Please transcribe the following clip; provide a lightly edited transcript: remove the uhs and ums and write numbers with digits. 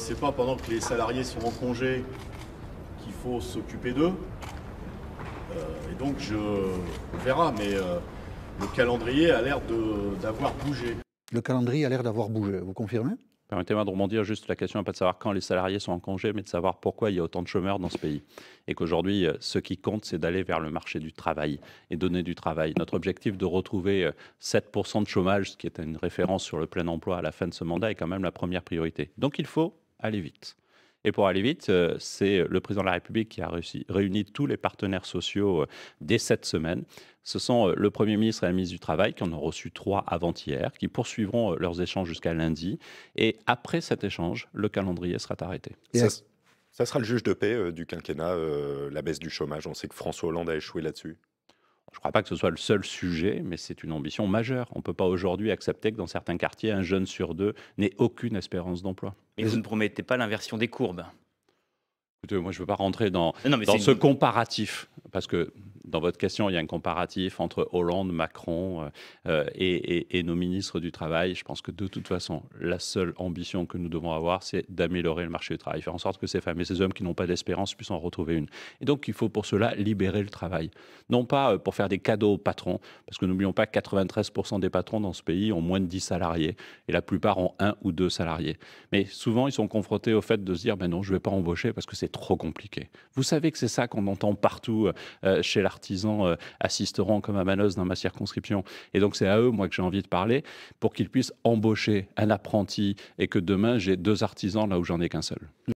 c'est pas pendant que les salariés sont en congé qu'il faut s'occuper d'eux. Et donc, on verra, mais le calendrier a l'air d'avoir bougé. Le calendrier a l'air d'avoir bougé, vous confirmez? Permettez-moi de rebondir juste, la question n'est pas de savoir quand les salariés sont en congé, mais de savoir pourquoi il y a autant de chômeurs dans ce pays. Et qu'aujourd'hui, ce qui compte, c'est d'aller vers le marché du travail et donner du travail. Notre objectif de retrouver 7% de chômage, ce qui est une référence sur le plein emploi à la fin de ce mandat, est quand même la première priorité. Donc il faut aller vite. Et pour aller vite, c'est le président de la République qui a réuni tous les partenaires sociaux dès cette semaine. Ce sont le Premier ministre et la ministre du Travail qui en ont reçu 3 avant-hier, qui poursuivront leurs échanges jusqu'à lundi. Et après cet échange, le calendrier sera arrêté. Ça sera le juge de paix du quinquennat, la baisse du chômage. On sait que François Hollande a échoué là-dessus. Je ne crois pas que ce soit le seul sujet, mais c'est une ambition majeure. On ne peut pas aujourd'hui accepter que dans certains quartiers, un jeune sur 2 n'ait aucune espérance d'emploi. Mais vous ne promettez pas l'inversion des courbes. Écoutez, moi, je ne veux pas rentrer dans Non, mais ce comparatif, parce que dans votre question, il y a un comparatif entre Hollande, Macron et nos ministres du Travail. Je pense que de toute façon, la seule ambition que nous devons avoir, c'est d'améliorer le marché du travail, faire en sorte que ces femmes et ces hommes qui n'ont pas d'espérance puissent en retrouver une. Et donc, il faut pour cela libérer le travail. Non pas pour faire des cadeaux aux patrons, parce que n'oublions pas que 93% des patrons dans ce pays ont moins de 10 salariés, et la plupart ont 1 ou 2 salariés. Mais souvent, ils sont confrontés au fait de se dire, ben non, je ne vais pas embaucher parce que c'est trop compliqué. Vous savez que c'est ça qu'on entend partout chez l'artisan assisteront comme à Manos dans ma circonscription. Et donc, c'est à eux, moi, que j'ai envie de parler pour qu'ils puissent embaucher un apprenti et que demain, j'ai 2 artisans là où j'en ai qu'un seul.